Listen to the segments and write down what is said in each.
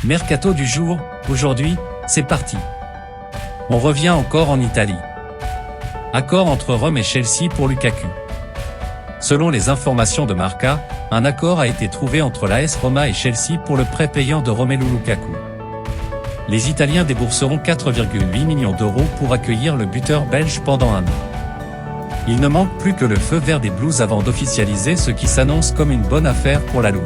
Mercato du jour, aujourd'hui, c'est parti. On revient encore en Italie. Accord entre Rome et Chelsea pour Lukaku. Selon les informations de Marca, un accord a été trouvé entre l'AS Roma et Chelsea pour le prêt payant de Romelu Lukaku. Les Italiens débourseront 4,8 millions d'euros pour accueillir le buteur belge pendant un an. Il ne manque plus que le feu vert des Blues avant d'officialiser ce qui s'annonce comme une bonne affaire pour la Louve.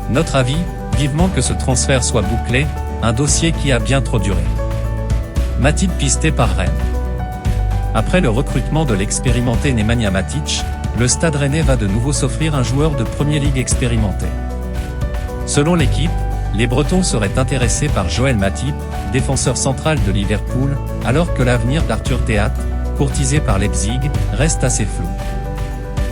Notre avis, vivement que ce transfert soit bouclé, un dossier qui a bien trop duré. Matip pisté par Rennes. Après le recrutement de l'expérimenté Nemanja Matic, le Stade Rennais va de nouveau s'offrir un joueur de Premier League expérimenté. Selon l'équipe, les Bretons seraient intéressés par Joël Matip, défenseur central de Liverpool, alors que l'avenir d'Arthur Théâtre, courtisé par Leipzig, reste assez flou.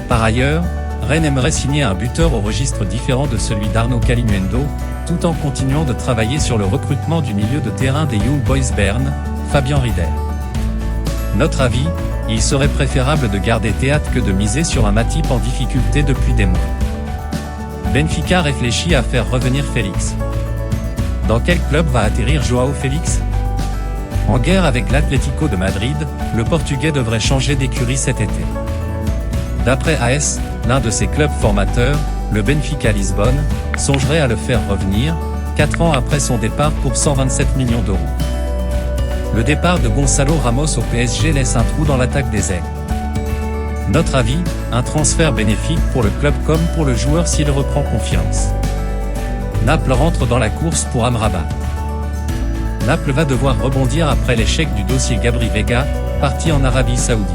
Par ailleurs, Rennes aimerait signer un buteur au registre différent de celui d'Arnaud Calimundo, tout en continuant de travailler sur le recrutement du milieu de terrain des Young Boys Bern, Fabien Rieder. Notre avis, il serait préférable de garder Théâtre que de miser sur un Matip en difficulté depuis des mois. Benfica réfléchit à faire revenir Félix. Dans quel club va atterrir Joao Félix? En guerre avec l'Atlético de Madrid, le Portugais devrait changer d'écurie cet été. D'après AS, l'un de ses clubs formateurs, le Benfica Lisbonne, songerait à le faire revenir, 4 ans après son départ pour 127 millions d'euros. Le départ de Gonçalo Ramos au PSG laisse un trou dans l'attaque des Aigles. Notre avis, un transfert bénéfique pour le club comme pour le joueur s'il reprend confiance. Naples rentre dans la course pour Amrabat. Naples va devoir rebondir après l'échec du dossier Gabri Veiga, parti en Arabie Saoudite.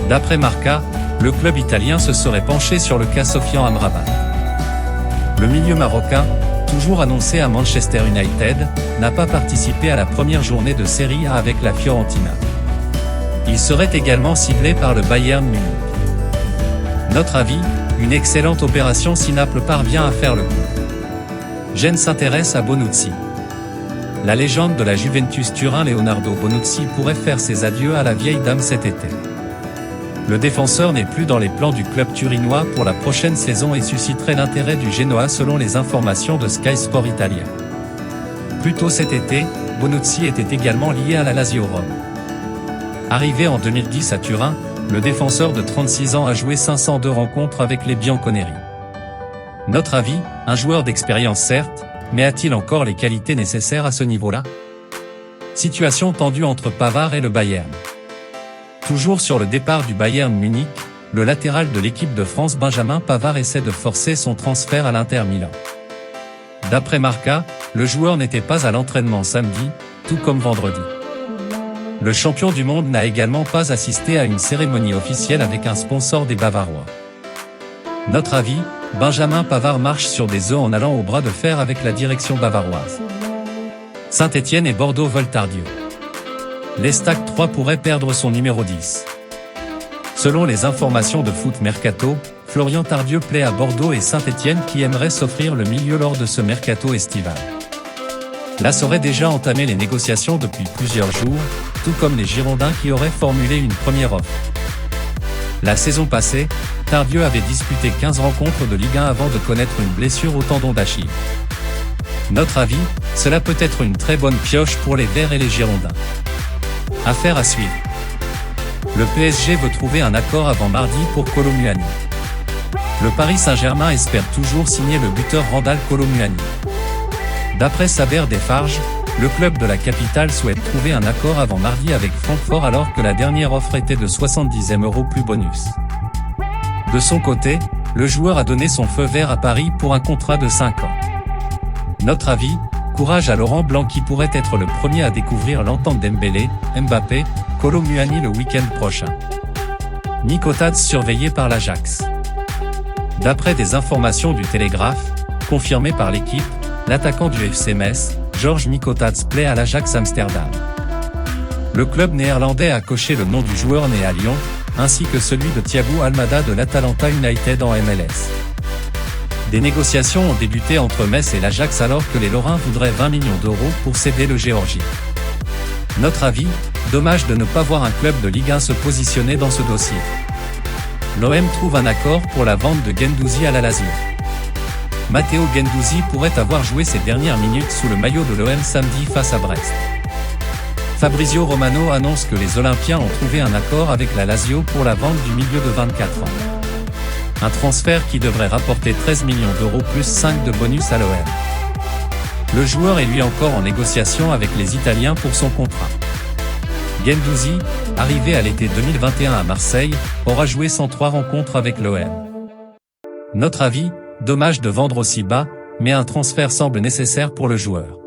D'après Marca, le club italien se serait penché sur le cas Sofiane Amrabat. Le milieu marocain, toujours annoncé à Manchester United, n'a pas participé à la première journée de Serie A avec la Fiorentina. Il serait également ciblé par le Bayern Munich. Notre avis, une excellente opération si Naples parvient à faire le coup. Gênes s'intéresse à Bonucci. La légende de la Juventus Turin Leonardo Bonucci pourrait faire ses adieux à la vieille dame cet été. Le défenseur n'est plus dans les plans du club turinois pour la prochaine saison et susciterait l'intérêt du Genoa selon les informations de Sky Sport Italia. Plus tôt cet été, Bonucci était également lié à la Lazio Rome. Arrivé en 2010 à Turin, le défenseur de 36 ans a joué 502 rencontres avec les Bianconeri. Notre avis, un joueur d'expérience certes, mais a-t-il encore les qualités nécessaires à ce niveau-là? Situation tendue entre Pavard et le Bayern. Toujours sur le départ du Bayern Munich, le latéral de l'équipe de France Benjamin Pavard essaie de forcer son transfert à l'Inter Milan. D'après Marca, le joueur n'était pas à l'entraînement samedi, tout comme vendredi. Le champion du monde n'a également pas assisté à une cérémonie officielle avec un sponsor des Bavarois. Notre avis, Benjamin Pavard marche sur des œufs en allant au bras de fer avec la direction bavaroise. Saint-Étienne et Bordeaux veulent Tardieu. L'Estac 3 pourrait perdre son numéro 10. Selon les informations de Foot Mercato, Florian Tardieu plaît à Bordeaux et Saint-Étienne qui aimeraient s'offrir le milieu lors de ce mercato estival. L'AS aurait déjà entamé les négociations depuis plusieurs jours, tout comme les Girondins qui auraient formulé une première offre. La saison passée, Tardieu avait disputé 15 rencontres de Ligue 1 avant de connaître une blessure au tendon d'Achille. Notre avis, cela peut être une très bonne pioche pour les Verts et les Girondins. Affaire à suivre. Le PSG veut trouver un accord avant mardi pour Kolo Muani. Le Paris Saint-Germain espère toujours signer le buteur Randal Kolo Muani. D'après Saber Defarge, le club de la capitale souhaite trouver un accord avant mardi avec Francfort alors que la dernière offre était de 70 € plus bonus. De son côté, le joueur a donné son feu vert à Paris pour un contrat de 5 ans. Notre avis, courage à Laurent Blanc qui pourrait être le premier à découvrir l'entente Dembélé, Mbappé, Kolo Muani le week-end prochain. Nico Tadz surveillé par l'Ajax. D'après des informations du Télégraphe, confirmées par l'équipe, l'attaquant du FC Metz, Georges Nico Tadz plaît à l'Ajax Amsterdam. Le club néerlandais a coché le nom du joueur né à Lyon, ainsi que celui de Thiago Almada de l'Atalanta United en MLS. Des négociations ont débuté entre Metz et l'Ajax alors que les Lorrains voudraient 20 millions d'euros pour céder le Géorgien. Notre avis, dommage de ne pas voir un club de Ligue 1 se positionner dans ce dossier. L'OM trouve un accord pour la vente de Guendouzi à la Lazio. Matteo Guendouzi pourrait avoir joué ses dernières minutes sous le maillot de l'OM samedi face à Brest. Fabrizio Romano annonce que les Olympiens ont trouvé un accord avec la Lazio pour la vente du milieu de 24 ans. Un transfert qui devrait rapporter 13 millions d'euros plus 5 de bonus à l'OM. Le joueur est lui encore en négociation avec les Italiens pour son contrat. Guendouzi, arrivé à l'été 2021 à Marseille, aura joué 103 rencontres avec l'OM. Notre avis, dommage de vendre aussi bas, mais un transfert semble nécessaire pour le joueur.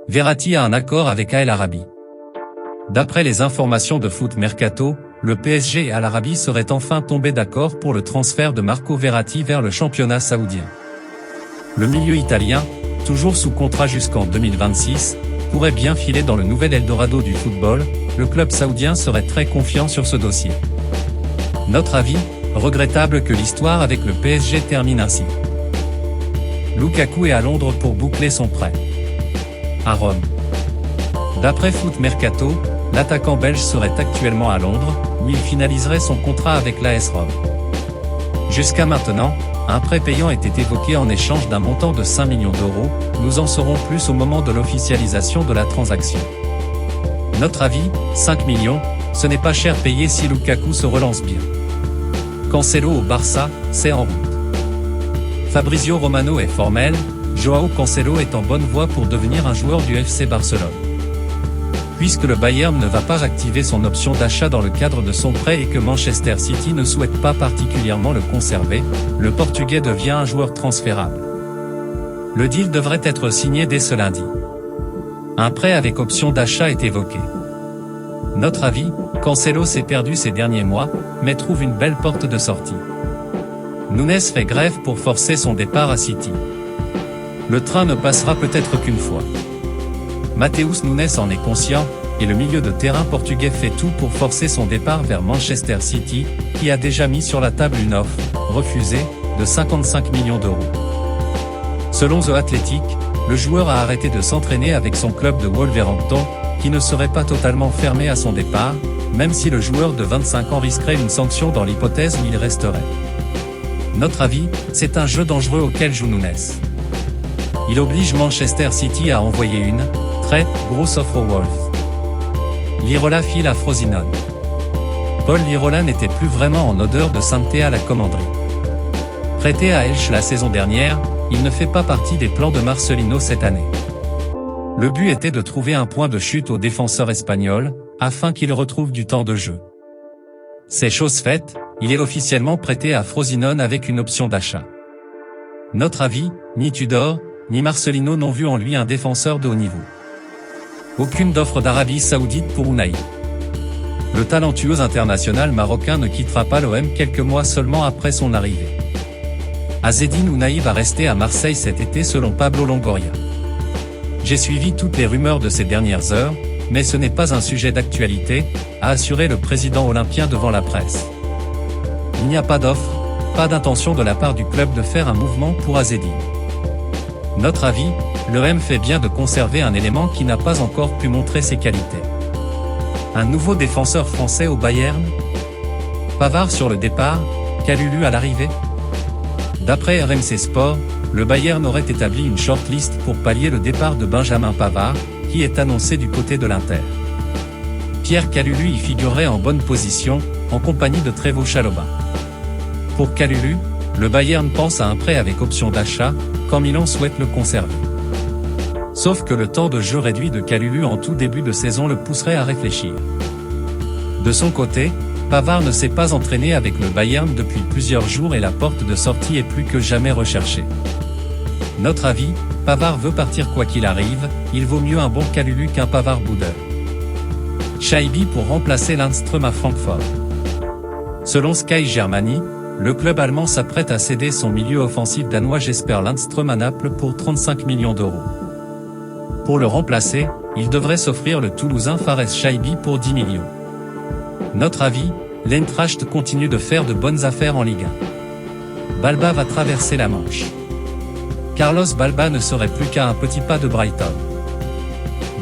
Verratti a un accord avec Al Arabi. D'après les informations de Foot Mercato, le PSG et Al Arabi seraient enfin tombés d'accord pour le transfert de Marco Verratti vers le championnat saoudien. Le milieu italien, toujours sous contrat jusqu'en 2026, pourrait bien filer dans le nouvel Eldorado du football. Le club saoudien serait très confiant sur ce dossier. Notre avis, regrettable que l'histoire avec le PSG termine ainsi. Lukaku est à Londres pour boucler son prêt. À Rome. D'après Foot Mercato, l'attaquant belge serait actuellement à Londres, où il finaliserait son contrat avec l'AS Rome. Jusqu'à maintenant, un prêt payant était évoqué en échange d'un montant de 5 millions d'euros, nous en saurons plus au moment de l'officialisation de la transaction. Notre avis, 5 millions, ce n'est pas cher payé si Lukaku se relance bien. Cancelo au Barça, c'est en route. Fabrizio Romano est formel, Joao Cancelo est en bonne voie pour devenir un joueur du FC Barcelone. Puisque le Bayern ne va pas activer son option d'achat dans le cadre de son prêt et que Manchester City ne souhaite pas particulièrement le conserver, le Portugais devient un joueur transférable. Le deal devrait être signé dès ce lundi. Un prêt avec option d'achat est évoqué. Notre avis, Cancelo s'est perdu ces derniers mois, mais trouve une belle porte de sortie. Nunes fait grève pour forcer son départ à City. Le train ne passera peut-être qu'une fois. Matheus Nunes en est conscient, et le milieu de terrain portugais fait tout pour forcer son départ vers Manchester City, qui a déjà mis sur la table une offre, refusée, de 55 millions d'euros. Selon The Athletic, le joueur a arrêté de s'entraîner avec son club de Wolverhampton, qui ne serait pas totalement fermé à son départ, même si le joueur de 25 ans risquerait une sanction dans l'hypothèse où il resterait. Notre avis, c'est un jeu dangereux auquel joue Nunes. Il oblige Manchester City à envoyer une très grosse offre aux Wolves. Lirola file à Frosinone. Paul Lirola n'était plus vraiment en odeur de sainteté à la commanderie. Prêté à Elche la saison dernière, il ne fait pas partie des plans de Marcelino cette année. Le but était de trouver un point de chute au défenseur espagnol, afin qu'il retrouve du temps de jeu. C'est chose faite, il est officiellement prêté à Frosinone avec une option d'achat. Notre avis, ni Tudor, ni Marcelino n'ont vu en lui un défenseur de haut niveau. Aucune d'offre d'Arabie Saoudite pour Ounahi. Le talentueux international marocain ne quittera pas l'OM quelques mois seulement après son arrivée. Azzedine Ounahi va rester à Marseille cet été selon Pablo Longoria. J'ai suivi toutes les rumeurs de ces dernières heures, mais ce n'est pas un sujet d'actualité, a assuré le président olympien devant la presse. Il n'y a pas d'offre, pas d'intention de la part du club de faire un mouvement pour Azzedine. Notre avis, l'OM fait bien de conserver un élément qui n'a pas encore pu montrer ses qualités. Un nouveau défenseur français au Bayern? Pavard sur le départ, Kalulu à l'arrivée? D'après RMC Sport, le Bayern aurait établi une shortlist pour pallier le départ de Benjamin Pavard, qui est annoncé du côté de l'Inter. Pierre Kalulu y figurerait en bonne position, en compagnie de Trevoh Chalobah. Pour Kalulu, le Bayern pense à un prêt avec option d'achat, quand Milan souhaite le conserver. Sauf que le temps de jeu réduit de Kalulu en tout début de saison le pousserait à réfléchir. De son côté, Pavard ne s'est pas entraîné avec le Bayern depuis plusieurs jours et la porte de sortie est plus que jamais recherchée. Notre avis, Pavard veut partir quoi qu'il arrive, il vaut mieux un bon Kalulu qu'un Pavard boudeur. Shaibi pour remplacer Lindström à Francfort. Selon Sky Germany, le club allemand s'apprête à céder son milieu offensif danois Jesper Lindström à Naples pour 35 millions d'euros. Pour le remplacer, il devrait s'offrir le Toulousain Fares Shaibi pour 10 millions. Notre avis, l'Eintracht continue de faire de bonnes affaires en Ligue 1. Balba va traverser la Manche. Carlos Balba ne serait plus qu'à un petit pas de Brighton.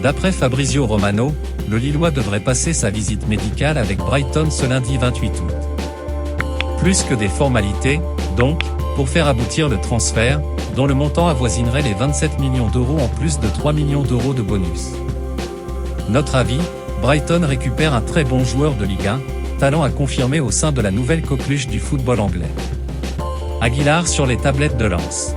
D'après Fabrizio Romano, le Lillois devrait passer sa visite médicale avec Brighton ce lundi 28 août. Plus que des formalités, donc, pour faire aboutir le transfert, dont le montant avoisinerait les 27 millions d'euros en plus de 3 millions d'euros de bonus. Notre avis, Brighton récupère un très bon joueur de Ligue 1, talent à confirmer au sein de la nouvelle coqueluche du football anglais. Aguilar sur les tablettes de Lens.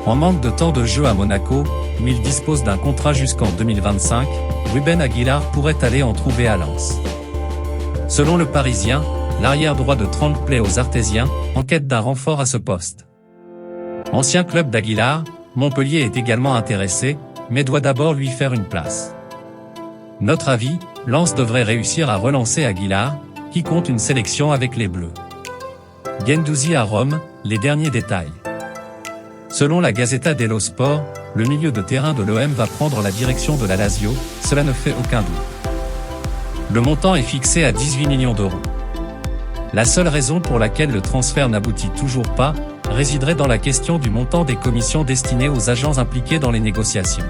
En manque de temps de jeu à Monaco, où il dispose d'un contrat jusqu'en 2025, Ruben Aguilar pourrait aller en trouver à Lens. Selon le Parisien, l'arrière droit de 30 plaît aux Artésiens, en quête d'un renfort à ce poste. Ancien club d'Aguilar, Montpellier est également intéressé, mais doit d'abord lui faire une place. Notre avis, Lens devrait réussir à relancer Aguilar, qui compte une sélection avec les Bleus. Guendouzi à Rome, les derniers détails. Selon la Gazzetta dello Sport, le milieu de terrain de l'OM va prendre la direction de la Lazio, cela ne fait aucun doute. Le montant est fixé à 18 millions d'euros. La seule raison pour laquelle le transfert n'aboutit toujours pas, résiderait dans la question du montant des commissions destinées aux agents impliqués dans les négociations.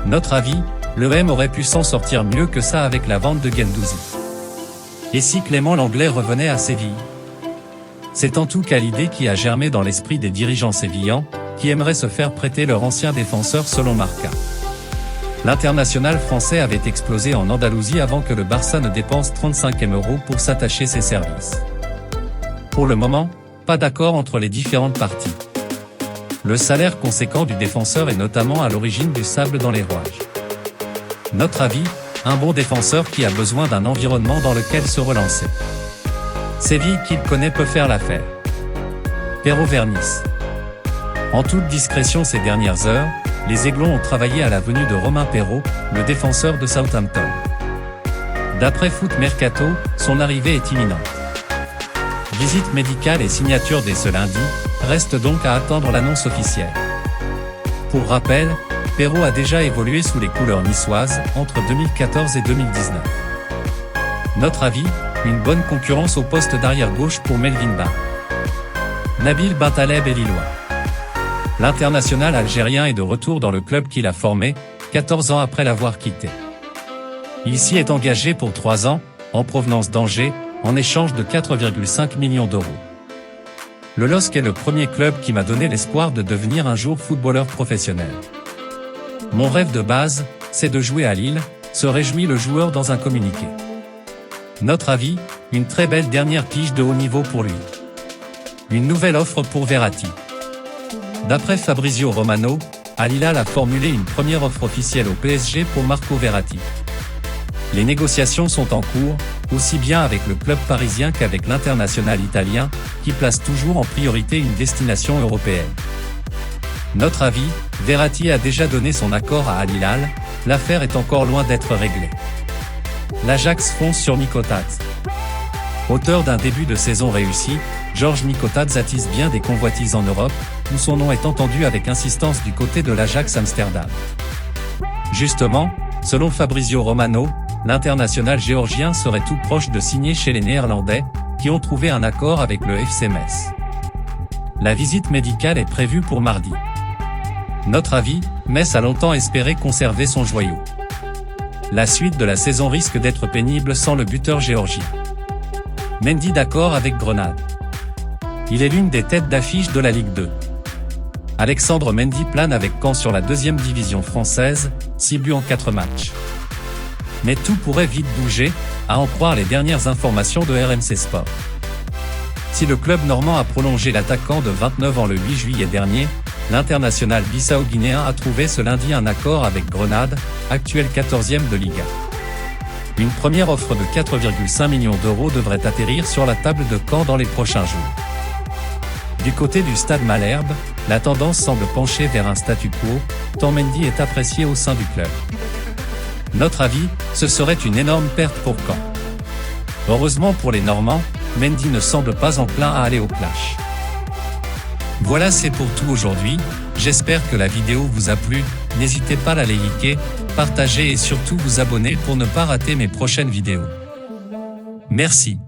Notre avis, l'OM aurait pu s'en sortir mieux que ça avec la vente de Guendouzi. Et si Clément Lenglet revenait à Séville? C'est en tout cas l'idée qui a germé dans l'esprit des dirigeants sévillans, qui aimeraient se faire prêter leur ancien défenseur selon Marca. L'international français avait explosé en Andalousie avant que le Barça ne dépense 35 000 € pour s'attacher ses services. Pour le moment, pas d'accord entre les différentes parties. Le salaire conséquent du défenseur est notamment à l'origine du sable dans les rouages. Notre avis, un bon défenseur qui a besoin d'un environnement dans lequel se relancer. Séville qu'il connaît peut faire l'affaire. Perraud Vernis. En toute discrétion ces dernières heures, les Aiglons ont travaillé à la venue de Romain Perraud, le défenseur de Southampton. D'après Foot Mercato, son arrivée est imminente. Visite médicale et signature dès ce lundi, reste donc à attendre l'annonce officielle. Pour rappel, Perraud a déjà évolué sous les couleurs niçoises entre 2014 et 2019. Notre avis, une bonne concurrence au poste d'arrière-gauche pour Melvin Ba. Nabil Bentaleb est lillois. L'international algérien est de retour dans le club qu'il a formé, 14 ans après l'avoir quitté. Il s'y est engagé pour 3 ans, en provenance d'Angers, en échange de 4,5 millions d'euros. Le LOSC est le premier club qui m'a donné l'espoir de devenir un jour footballeur professionnel. Mon rêve de base, c'est de jouer à Lille, se réjouit le joueur dans un communiqué. Notre avis, une très belle dernière pige de haut niveau pour lui. Une nouvelle offre pour Verratti. D'après Fabrizio Romano, Al Hilal a formulé une première offre officielle au PSG pour Marco Verratti. Les négociations sont en cours, aussi bien avec le club parisien qu'avec l'international italien, qui place toujours en priorité une destination européenne. Notre avis, Verratti a déjà donné son accord à Al Hilal, l'affaire est encore loin d'être réglée. L'Ajax fonce sur Nikotadze. Auteur d'un début de saison réussi, Georges Nikotadze attise bien des convoitises en Europe, où son nom est entendu avec insistance du côté de l'Ajax Amsterdam. Justement, selon Fabrizio Romano, l'international géorgien serait tout proche de signer chez les Néerlandais, qui ont trouvé un accord avec le FC Metz. La visite médicale est prévue pour mardi. Notre avis, Metz a longtemps espéré conserver son joyau. La suite de la saison risque d'être pénible sans le buteur géorgien. Mendy d'accord avec Grenade. Il est l'une des têtes d'affiche de la Ligue 2. Alexandre Mendy plane avec Caen sur la 2e division française, 6 buts en 4 matchs. Mais tout pourrait vite bouger, à en croire les dernières informations de RMC Sport. Si le club normand a prolongé l'attaquant de 29 ans le 8 juillet dernier, l'international bissau-guinéen a trouvé ce lundi un accord avec Grenade, actuel 14e de Liga. Une première offre de 4,5 millions d'euros devrait atterrir sur la table de Caen dans les prochains jours. Du côté du stade Malherbe, la tendance semble pencher vers un statu quo, tant Mendy est apprécié au sein du club. Notre avis, ce serait une énorme perte pour Caen. Heureusement pour les Normands, Mendy ne semble pas enclin à aller au clash. Voilà, c'est pour tout aujourd'hui, j'espère que la vidéo vous a plu, n'hésitez pas à la liker, partager et surtout vous abonner pour ne pas rater mes prochaines vidéos. Merci.